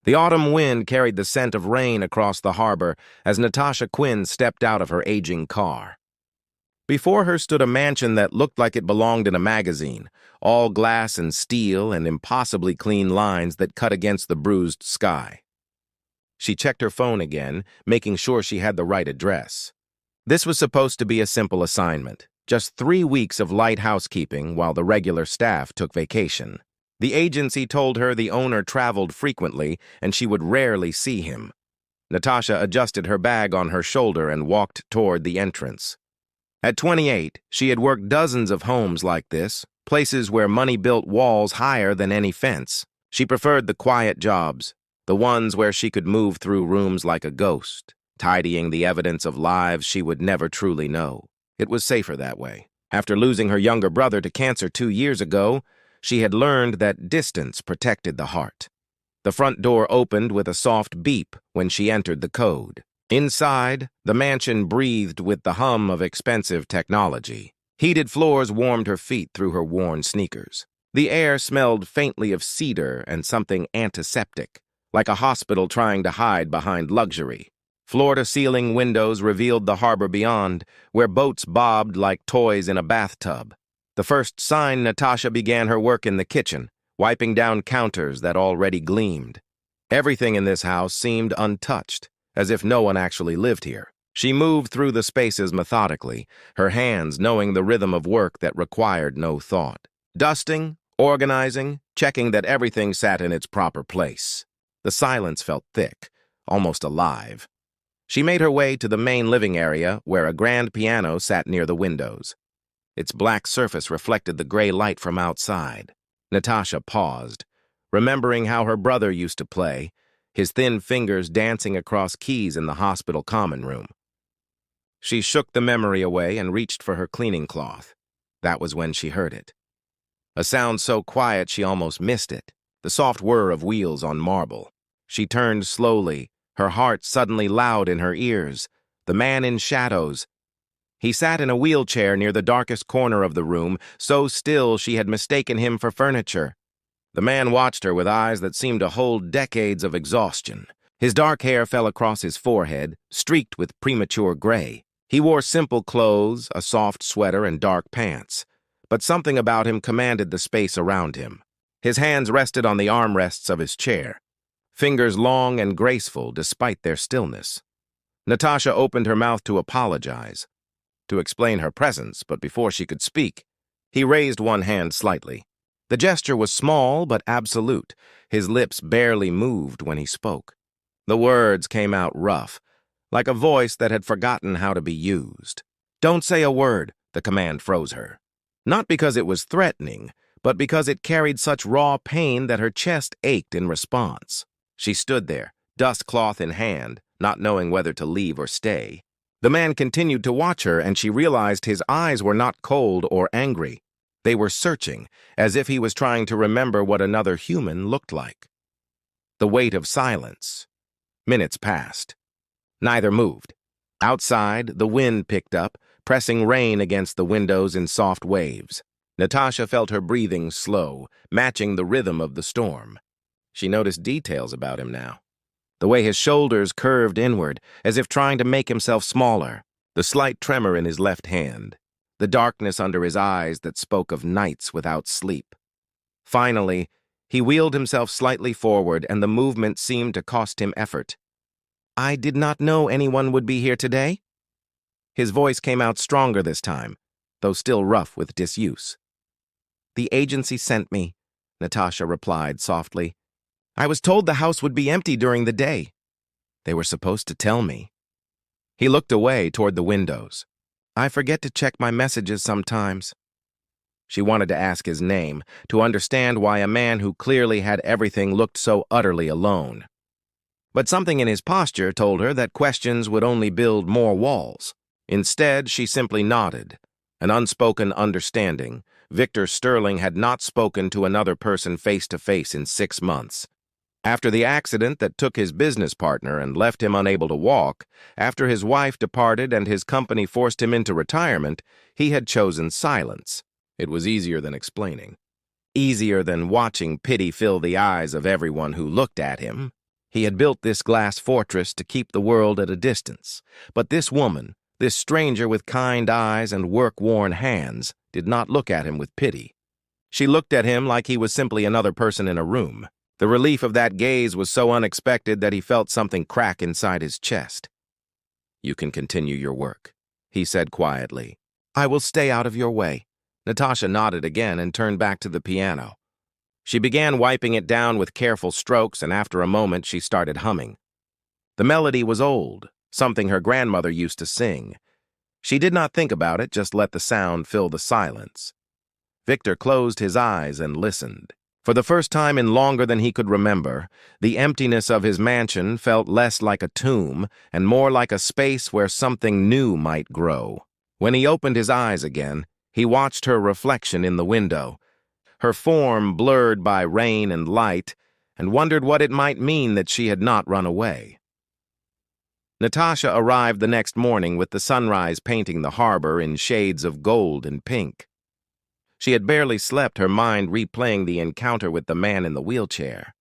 The autumn wind carried the scent of rain across the harbor as Natasha Quinn stepped out of her aging car. Before her stood a mansion that looked like it belonged in a magazine, all glass and steel and impossibly clean lines that cut against the bruised sky. She checked her phone again, making sure she had the right address. This was supposed to be a simple assignment, just 3 weeks of light housekeeping while the regular staff took vacation. The agency told her the owner traveled frequently and she would rarely see him. Natasha adjusted her bag on her shoulder and walked toward the entrance. At 28, she had worked dozens of homes like this, places where money built walls higher than any fence. She preferred the quiet jobs, the ones where she could move through rooms like a ghost, tidying the evidence of lives she would never truly know. It was safer that way. After losing her younger brother to cancer 2 years ago, she had learned that distance protected the heart. The front door opened with a soft beep when she entered the code. Inside, the mansion breathed with the hum of expensive technology. Heated floors warmed her feet through her worn sneakers. The air smelled faintly of cedar and something antiseptic, like a hospital trying to hide behind luxury. Floor-to-ceiling windows revealed the harbor beyond, where boats bobbed like toys in a bathtub. The first sign Natasha began her work in the kitchen, wiping down counters that already gleamed. Everything in this house seemed untouched, as if no one actually lived here. She moved through the spaces methodically, her hands knowing the rhythm of work that required no thought. Dusting, organizing, checking that everything sat in its proper place. The silence felt thick, almost alive. She made her way to the main living area, where a grand piano sat near the windows. Its black surface reflected the gray light from outside. Natasha paused, remembering how her brother used to play, his thin fingers dancing across keys in the hospital common room. She shook the memory away and reached for her cleaning cloth. That was when she heard it. A sound so quiet she almost missed it, the soft whir of wheels on marble. She turned slowly, her heart suddenly loud in her ears. The man in shadows. He sat in a wheelchair near the darkest corner of the room, so still she had mistaken him for furniture. The man watched her with eyes that seemed to hold decades of exhaustion. His dark hair fell across his forehead, streaked with premature gray. He wore simple clothes, a soft sweater and dark pants, but something about him commanded the space around him. His hands rested on the armrests of his chair, fingers long and graceful despite their stillness. Natasha opened her mouth to apologize, to explain her presence, but before she could speak, he raised one hand slightly. The gesture was small but absolute. His lips barely moved when he spoke. The words came out rough, like a voice that had forgotten how to be used. "Don't say a word," the command froze her. Not because it was threatening, but because it carried such raw pain that her chest ached in response. She stood there, dust cloth in hand, not knowing whether to leave or stay. The man continued to watch her, and she realized his eyes were not cold or angry. They were searching, as if he was trying to remember what another human looked like. The weight of silence. Minutes passed. Neither moved. Outside, the wind picked up, pressing rain against the windows in soft waves. Natasha felt her breathing slow, matching the rhythm of the storm. She noticed details about him now. The way his shoulders curved inward, as if trying to make himself smaller. The slight tremor in his left hand. The darkness under his eyes that spoke of nights without sleep. Finally, he wheeled himself slightly forward, and the movement seemed to cost him effort. "I did not know anyone would be here today." His voice came out stronger this time, though still rough with disuse. "The agency sent me," Natasha replied softly. "I was told the house would be empty during the day. They were supposed to tell me." He looked away toward the windows. "I forget to check my messages sometimes." She wanted to ask his name, to understand why a man who clearly had everything looked so utterly alone. But something in his posture told her that questions would only build more walls. Instead, she simply nodded, an unspoken understanding. Victor Sterling had not spoken to another person face-to-face in 6 months. After the accident that took his business partner and left him unable to walk, after his wife departed and his company forced him into retirement, he had chosen silence. It was easier than explaining. Easier than watching pity fill the eyes of everyone who looked at him. He had built this glass fortress to keep the world at a distance, but this woman, this stranger with kind eyes and work-worn hands, did not look at him with pity. She looked at him like he was simply another person in a room. The relief of that gaze was so unexpected that he felt something crack inside his chest. "You can continue your work," he said quietly. "I will stay out of your way." Natasha nodded again and turned back to the piano. She began wiping it down with careful strokes, and after a moment she started humming. The melody was old, something her grandmother used to sing. She did not think about it, just let the sound fill the silence. Victor closed his eyes and listened. For the first time in longer than he could remember, the emptiness of his mansion felt less like a tomb and more like a space where something new might grow. When he opened his eyes again, he watched her reflection in the window, her form blurred by rain and light, and wondered what it might mean that she had not run away. Natasha arrived the next morning with the sunrise painting the harbor in shades of gold and pink. She had barely slept, her mind replaying the encounter with the man in the wheelchair.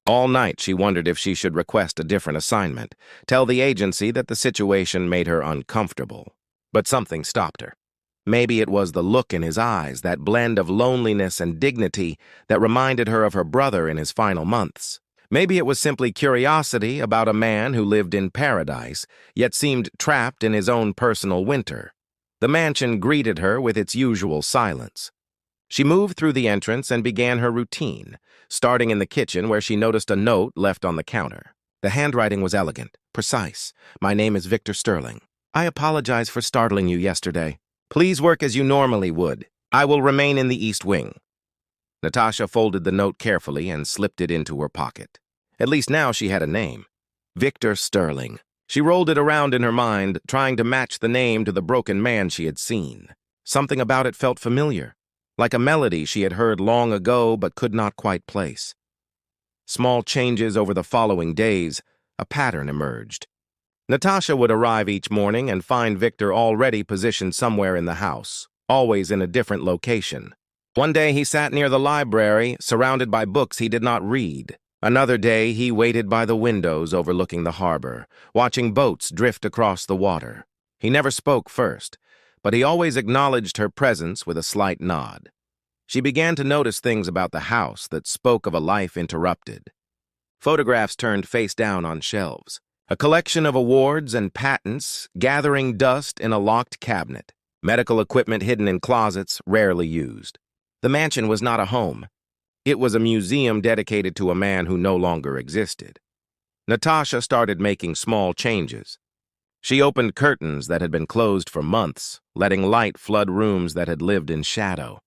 All night she wondered if she should request a different assignment, tell the agency that the situation made her uncomfortable. But something stopped her. Maybe it was the look in his eyes, that blend of loneliness and dignity that reminded her of her brother in his final months. Maybe it was simply curiosity about a man who lived in paradise, yet seemed trapped in his own personal winter. The mansion greeted her with its usual silence. She moved through the entrance and began her routine, starting in the kitchen where she noticed a note left on the counter. The handwriting was elegant, precise. "My name is Victor Sterling. I apologize for startling you yesterday. Please work as you normally would. I will remain in the East Wing." Natasha folded the note carefully and slipped it into her pocket. At least now she had a name. Victor Sterling. She rolled it around in her mind, trying to match the name to the broken man she had seen. Something about it felt familiar, like a melody she had heard long ago but could not quite place. Small changes over the following days, a pattern emerged. Natasha would arrive each morning and find Victor already positioned somewhere in the house, always in a different location. One day he sat near the library, surrounded by books he did not read. Another day he waited by the windows overlooking the harbor, watching boats drift across the water. He never spoke first, but he always acknowledged her presence with a slight nod. She began to notice things about the house that spoke of a life interrupted. Photographs turned face down on shelves. A collection of awards and patents gathering dust in a locked cabinet. Medical equipment hidden in closets, rarely used. The mansion was not a home. It was a museum dedicated to a man who no longer existed. Natasha started making small changes. She opened curtains that had been closed for months, letting light flood rooms that had lived in shadow.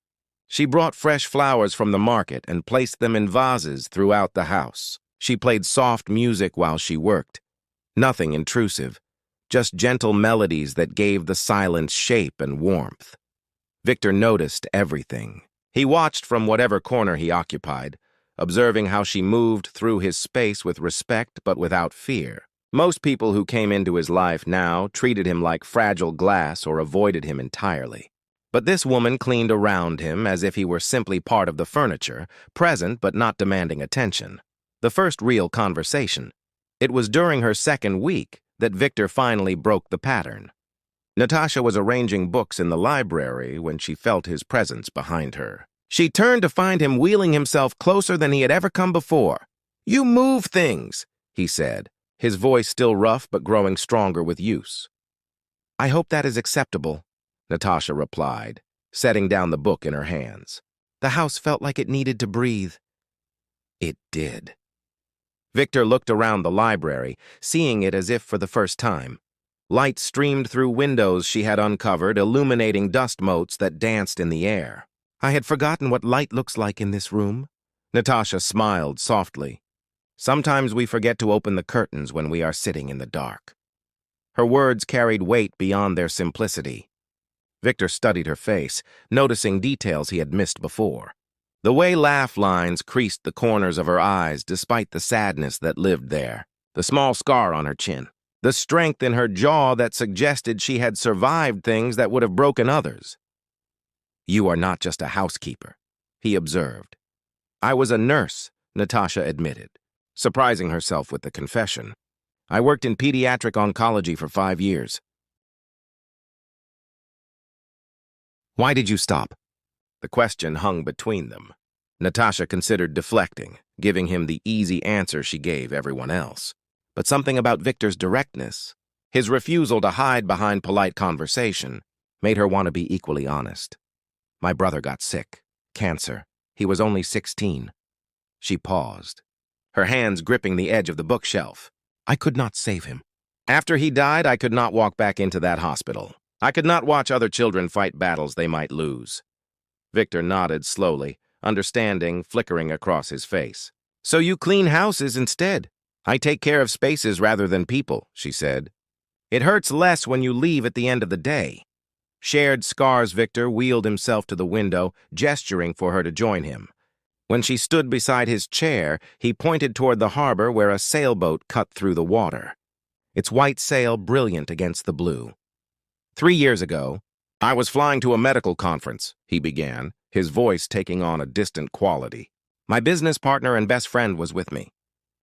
She brought fresh flowers from the market and placed them in vases throughout the house. She played soft music while she worked. Nothing intrusive, just gentle melodies that gave the silence shape and warmth. Victor noticed everything. He watched from whatever corner he occupied, observing how she moved through his space with respect but without fear. Most people who came into his life now treated him like fragile glass or avoided him entirely. But this woman cleaned around him as if he were simply part of the furniture, present but not demanding attention. The first real conversation. It was during her second week that Victor finally broke the pattern. Natasha was arranging books in the library when she felt his presence behind her. She turned to find him wheeling himself closer than he had ever come before. "You move things," he said, his voice still rough but growing stronger with use. "I hope that is acceptable," Natasha replied, setting down the book in her hands. The house felt like it needed to breathe. It did. Victor looked around the library, seeing it as if for the first time. Light streamed through windows she had uncovered, illuminating dust motes that danced in the air. "I had forgotten what light looks like in this room." Natasha smiled softly. "Sometimes we forget to open the curtains when we are sitting in the dark." Her words carried weight beyond their simplicity. Victor studied her face, noticing details he had missed before. The way laugh lines creased the corners of her eyes despite the sadness that lived there. The small scar on her chin. The strength in her jaw that suggested she had survived things that would have broken others. "You are not just a housekeeper," he observed. "I was a nurse," Natasha admitted. surprising herself with the confession. I worked in pediatric oncology for 5 years. Why did you stop? The question hung between them. Natasha considered deflecting, giving him the easy answer she gave everyone else. But something about Victor's directness, his refusal to hide behind polite conversation, made her want to be equally honest. My brother got sick. Cancer. He was only 16. She paused, her hands gripping the edge of the bookshelf. I could not save him. After he died, I could not walk back into that hospital. I could not watch other children fight battles they might lose. Victor nodded slowly, understanding flickering across his face. So you clean houses instead. I take care of spaces rather than people, she said. It hurts less when you leave at the end of the day. Shared scars. Victor wheeled himself to the window, gesturing for her to join him. When she stood beside his chair, he pointed toward the harbor where a sailboat cut through the water, its white sail brilliant against the blue. 3 years ago, I was flying to a medical conference, he began, his voice taking on a distant quality. My business partner and best friend was with me.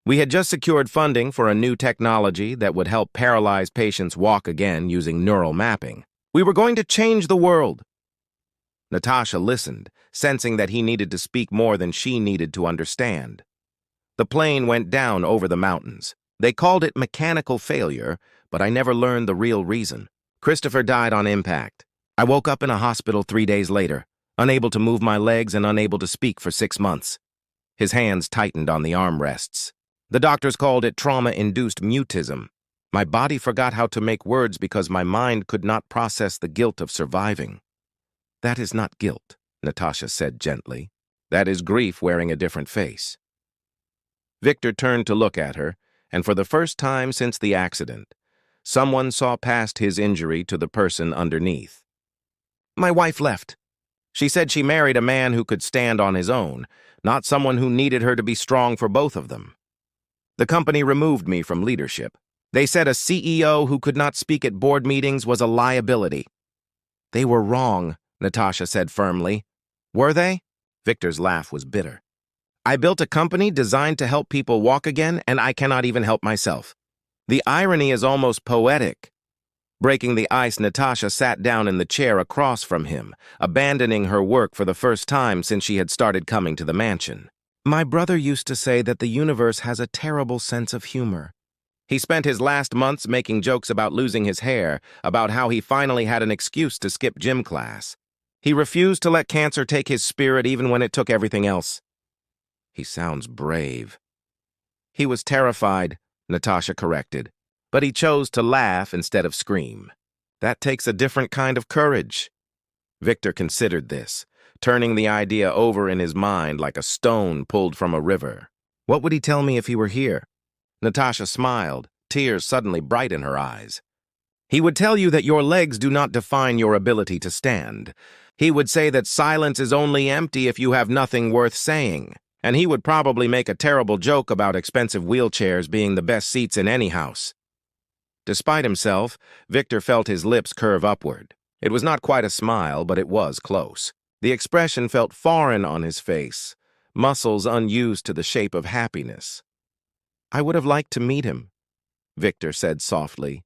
We had just secured funding for a new technology that would help paralyzed patients walk again using neural mapping. We were going to change the world. Natasha listened, sensing that he needed to speak more than she needed to understand. The plane went down over the mountains. They called it mechanical failure, but I never learned the real reason. Christopher died on impact. I woke up in a hospital 3 days later, unable to move my legs and unable to speak for 6 months. His hands tightened on the armrests. The doctors called it trauma-induced mutism. My body forgot how to make words because my mind could not process the guilt of surviving. That is not guilt, Natasha said gently. That is grief wearing a different face. Victor turned to look at her, and for the first time since the accident, someone saw past his injury to the person underneath. My wife left. She said she married a man who could stand on his own, not someone who needed her to be strong for both of them. The company removed me from leadership. They said a CEO who could not speak at board meetings was a liability. They were wrong, Natasha said firmly. Were they? Victor's laugh was bitter. I built a company designed to help people walk again, and I cannot even help myself. The irony is almost poetic. Breaking the ice, Natasha sat down in the chair across from him, abandoning her work for the first time since she had started coming to the mansion. My brother used to say that the universe has a terrible sense of humor. He spent his last months making jokes about losing his hair, about how he finally had an excuse to skip gym class. He refused to let cancer take his spirit even when it took everything else. He sounds brave. He was terrified, Natasha corrected, but he chose to laugh instead of scream. That takes a different kind of courage. Victor considered this, turning the idea over in his mind like a stone pulled from a river. What would he tell me if he were here? Natasha smiled, tears suddenly bright in her eyes. He would tell you that your legs do not define your ability to stand. He would say that silence is only empty if you have nothing worth saying. And he would probably make a terrible joke about expensive wheelchairs being the best seats in any house. Despite himself, Victor felt his lips curve upward. It was not quite a smile, but it was close. The expression felt foreign on his face, muscles unused to the shape of happiness. I would have liked to meet him, Victor said softly.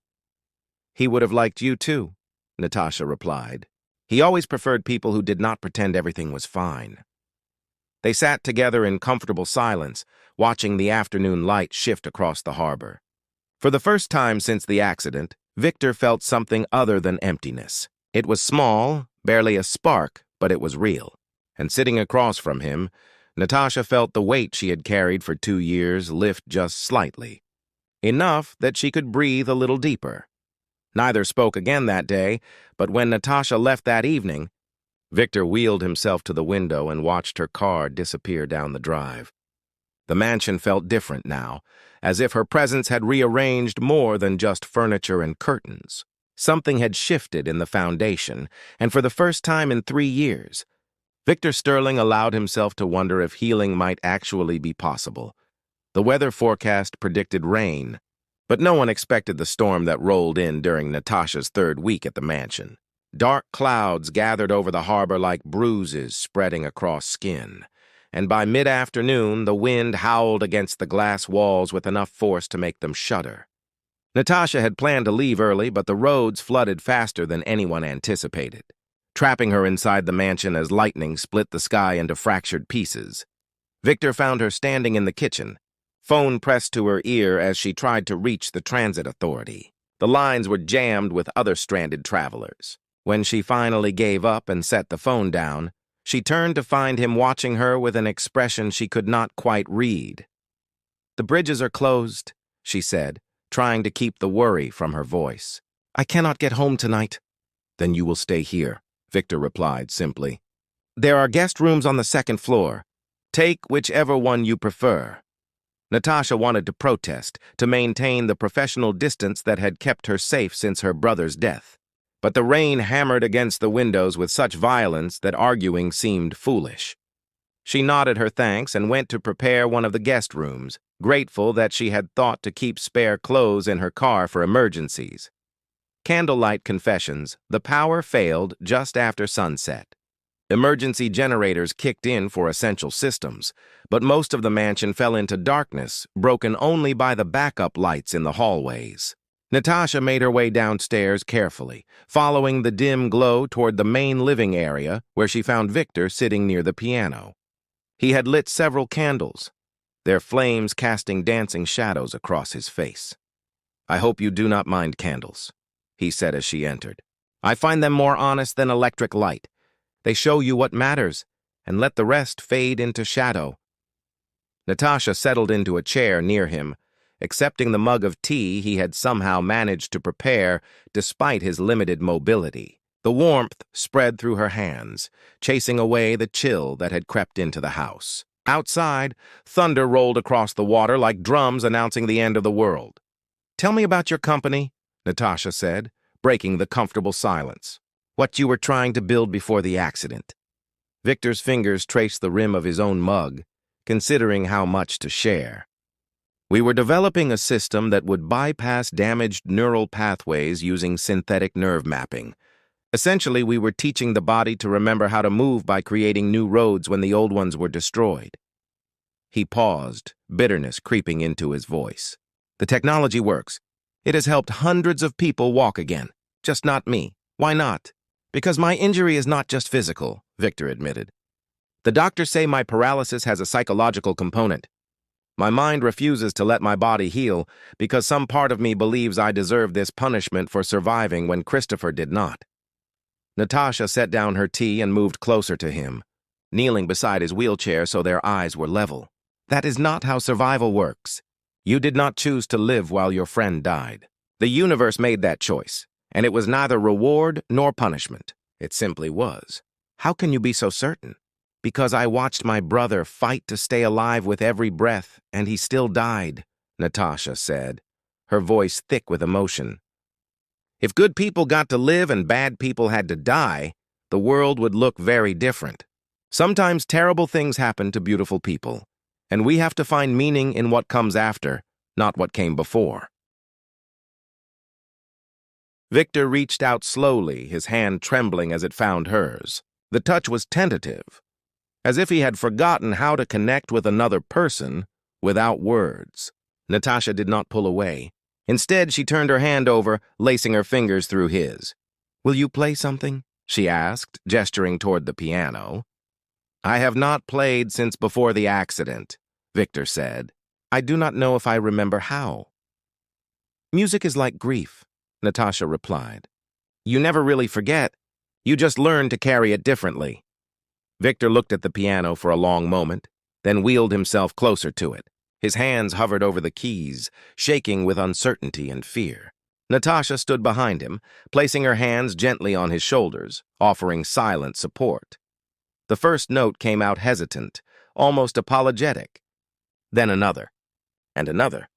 He would have liked you too, Natasha replied. He always preferred people who did not pretend everything was fine. They sat together in comfortable silence, watching the afternoon light shift across the harbor. For the first time since the accident, Victor felt something other than emptiness. It was small, barely a spark, but it was real. And sitting across from him, Natasha felt the weight she had carried for 2 years lift just slightly. Enough that she could breathe a little deeper. Neither spoke again that day, but when Natasha left that evening, Victor wheeled himself to the window and watched her car disappear down the drive. The mansion felt different now, as if her presence had rearranged more than just furniture and curtains. Something had shifted in the foundation, and for the first time in 3 years, Victor Sterling allowed himself to wonder if healing might actually be possible. The weather forecast predicted rain, but no one expected the storm that rolled in during Natasha's 3rd week at the mansion. Dark clouds gathered over the harbor like bruises spreading across skin, and by mid-afternoon the wind howled against the glass walls with enough force to make them shudder. Natasha had planned to leave early, but the roads flooded faster than anyone anticipated, trapping her inside the mansion as lightning split the sky into fractured pieces. Victor found her standing in the kitchen, phone pressed to her ear as she tried to reach the transit authority. The lines were jammed with other stranded travelers. When she finally gave up and set the phone down, she turned to find him watching her with an expression she could not quite read. "The bridges are closed," she said, trying to keep the worry from her voice. "I cannot get home tonight." "Then you will stay here," Victor replied simply. "There are guest rooms on the second floor. Take whichever one you prefer." Natasha wanted to protest, to maintain the professional distance that had kept her safe since her brother's death. But the rain hammered against the windows with such violence that arguing seemed foolish. She nodded her thanks and went to prepare one of the guest rooms, grateful that she had thought to keep spare clothes in her car for emergencies. Candlelight confessions, the power failed just after sunset. Emergency generators kicked in for essential systems, but most of the mansion fell into darkness, broken only by the backup lights in the hallways. Natasha made her way downstairs carefully, following the dim glow toward the main living area where she found Victor sitting near the piano. He had lit several candles, their flames casting dancing shadows across his face. "I hope you do not mind candles," he said as she entered. "I find them more honest than electric light. They show you what matters, and let the rest fade into shadow." Natasha settled into a chair near him, accepting the mug of tea he had somehow managed to prepare despite his limited mobility. The warmth spread through her hands, chasing away the chill that had crept into the house. Outside, thunder rolled across the water like drums announcing the end of the world. "Tell me about your company," Natasha said, breaking the comfortable silence. "What you were trying to build before the accident." Victor's fingers traced the rim of his own mug, considering how much to share. "We were developing a system that would bypass damaged neural pathways using synthetic nerve mapping. Essentially, we were teaching the body to remember how to move by creating new roads when the old ones were destroyed." He paused, bitterness creeping into his voice. "The technology works. It has helped hundreds of people walk again. Just not me. Why not?" "Because my injury is not just physical," Victor admitted. "The doctors say my paralysis has a psychological component. My mind refuses to let my body heal because some part of me believes I deserve this punishment for surviving when Christopher did not." Natasha set down her tea and moved closer to him, kneeling beside his wheelchair so their eyes were level. "That is not how survival works. You did not choose to live while your friend died. The universe made that choice, and it was neither reward nor punishment. It simply was. How can you be so certain?" "Because I watched my brother fight to stay alive with every breath, and he still died," Natasha said, her voice thick with emotion. "If good people got to live and bad people had to die, the world would look very different. Sometimes terrible things happen to beautiful people, and we have to find meaning in what comes after, not what came before." Victor reached out slowly, his hand trembling as it found hers. The touch was tentative, as if he had forgotten how to connect with another person without words. Natasha did not pull away. Instead, she turned her hand over, lacing her fingers through his. "Will you play something?" she asked, gesturing toward the piano. "I have not played since before the accident," Victor said. "I do not know if I remember how." "Music is like grief," Natasha replied. "You never really forget. You just learn to carry it differently." Victor looked at the piano for a long moment, then wheeled himself closer to it. His hands hovered over the keys, shaking with uncertainty and fear. Natasha stood behind him, placing her hands gently on his shoulders, offering silent support. The first note came out hesitant, almost apologetic. Then another, and another.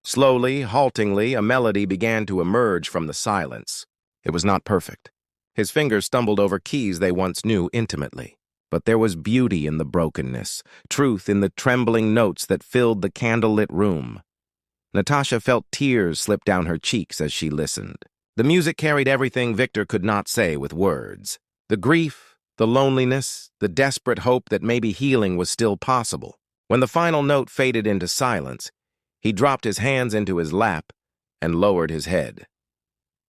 Slowly, haltingly, a melody began to emerge from the silence. It was not perfect. His fingers stumbled over keys they once knew intimately. But there was beauty in the brokenness, truth in the trembling notes that filled the candlelit room. Natasha felt tears slip down her cheeks as she listened. The music carried everything Victor could not say with words. The grief, The loneliness, the desperate hope that maybe healing was still possible. When the final note faded into silence, he dropped his hands into his lap and lowered his head.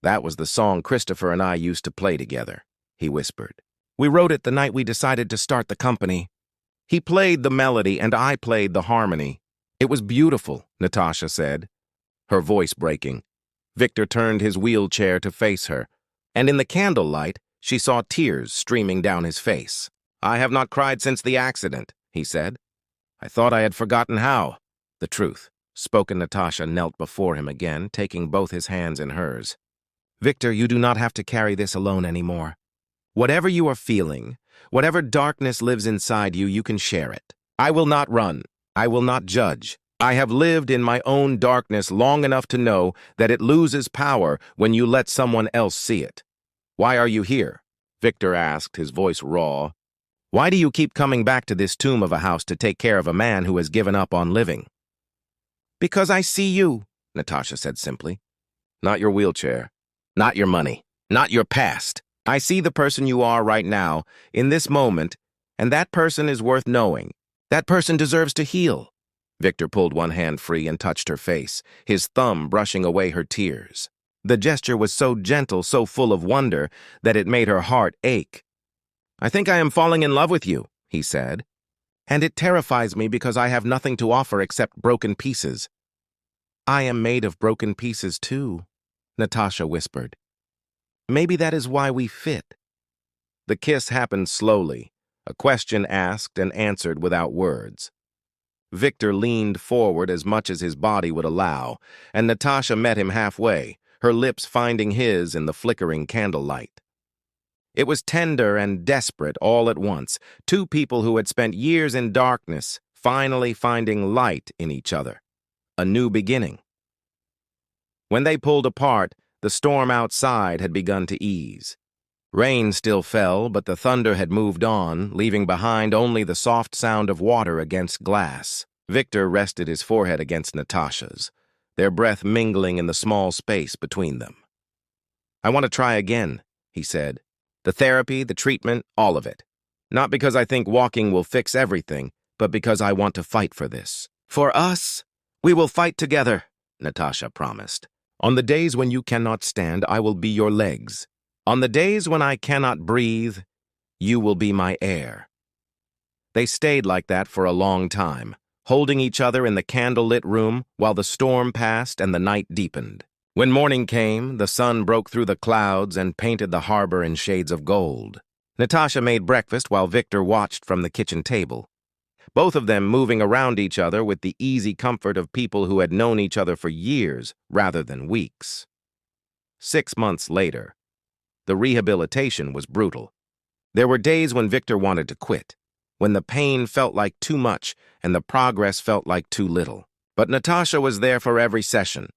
"That was the song Christopher and I used to play together," he whispered. "We wrote it the night we decided to start the company. He played the melody and I played the harmony. It was beautiful," Natasha said, her voice breaking. Victor turned his wheelchair to face her, and in the candlelight, she saw tears streaming down his face. "I have not cried since the accident," he said. "I thought I had forgotten how." "The truth," spoken. Natasha knelt before him again, taking both his hands in hers. "Victor, you do not have to carry this alone anymore. Whatever you are feeling, whatever darkness lives inside you, you can share it. I will not run. I will not judge. I have lived in my own darkness long enough to know that it loses power when you let someone else see it." "Why are you here?" Victor asked, his voice raw. "Why do you keep coming back to this tomb of a house to take care of a man who has given up on living?" "Because I see you," Natasha said simply. "Not your wheelchair. Not your money. Not your past. I see the person you are right now, in this moment, and that person is worth knowing. That person deserves to heal." Victor pulled one hand free and touched her face, his thumb brushing away her tears. The gesture was so gentle, so full of wonder, that it made her heart ache. "I think I am falling in love with you," he said. "And it terrifies me because I have nothing to offer except broken pieces." "I am made of broken pieces too," Natasha whispered. "Maybe that is why we fit." The kiss happened slowly, a question asked and answered without words. Victor leaned forward as much as his body would allow, and Natasha met him halfway, her lips finding his in the flickering candlelight. It was tender and desperate all at once, two people who had spent years in darkness, finally finding light in each other. A new beginning. When they pulled apart, the storm outside had begun to ease. Rain still fell, but the thunder had moved on, leaving behind only the soft sound of water against glass. Victor rested his forehead against Natasha's, their breath mingling in the small space between them. "I want to try again," he said. "The therapy, the treatment, all of it. Not because I think walking will fix everything, but because I want to fight for this. For us, we will fight together," Natasha promised. "On the days when you cannot stand, I will be your legs. On the days when I cannot breathe, you will be my air." They stayed like that for a long time, holding each other in the candle-lit room while the storm passed and the night deepened. When morning came, the sun broke through the clouds and painted the harbor in shades of gold. Natasha made breakfast while Victor watched from the kitchen table, both of them moving around each other with the easy comfort of people who had known each other for years rather than weeks. 6 months later, the rehabilitation was brutal. There were days when Victor wanted to quit, when the pain felt like too much and the progress felt like too little. But Natasha was there for every session,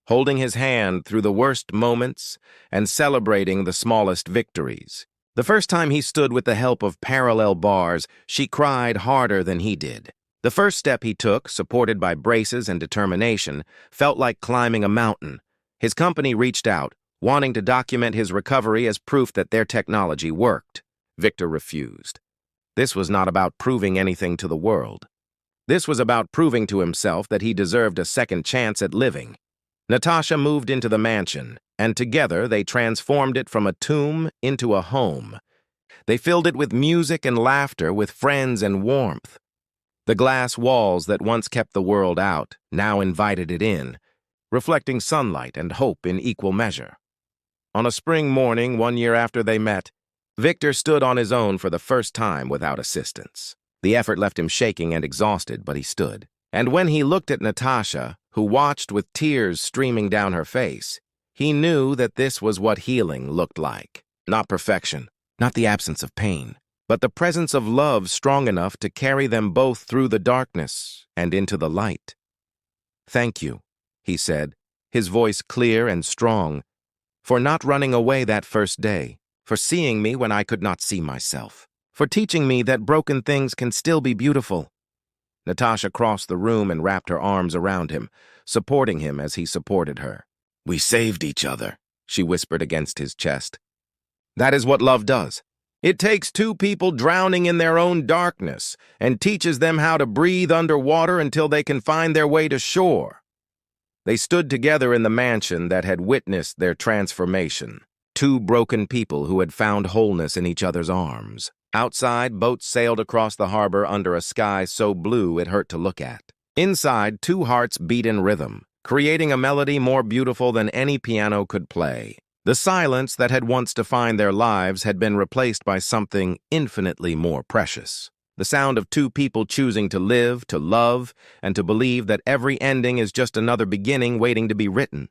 holding his hand through the worst moments and celebrating the smallest victories. The first time he stood with the help of parallel bars, she cried harder than he did. The first step he took, supported by braces and determination, felt like climbing a mountain. His company reached out, wanting to document his recovery as proof that their technology worked. Victor refused. This was not about proving anything to the world. This was about proving to himself that he deserved a second chance at living. Natasha moved into the mansion, and together they transformed it from a tomb into a home. They filled it with music and laughter, with friends and warmth. The glass walls that once kept the world out now invited it in, reflecting sunlight and hope in equal measure. On a spring morning 1 year after they met, Victor stood on his own for the first time without assistance. The effort left him shaking and exhausted, but he stood. And when he looked at Natasha, who watched with tears streaming down her face, he knew that this was what healing looked like. Not perfection, not the absence of pain, but the presence of love strong enough to carry them both through the darkness and into the light. "Thank you," he said, his voice clear and strong, "for not running away that first day, for seeing me when I could not see myself, for teaching me that broken things can still be beautiful." Natasha crossed the room and wrapped her arms around him, supporting him as he supported her. "We saved each other," she whispered against his chest. "That is what love does. It takes two people drowning in their own darkness and teaches them how to breathe underwater until they can find their way to shore. They stood together in the mansion that had witnessed their transformation. Two broken people who had found wholeness in each other's arms. Outside, boats sailed across the harbor under a sky so blue it hurt to look at. Inside, two hearts beat in rhythm, creating a melody more beautiful than any piano could play. The silence that had once defined their lives had been replaced by something infinitely more precious. The sound of two people choosing to live, to love, and to believe that every ending is just another beginning waiting to be written.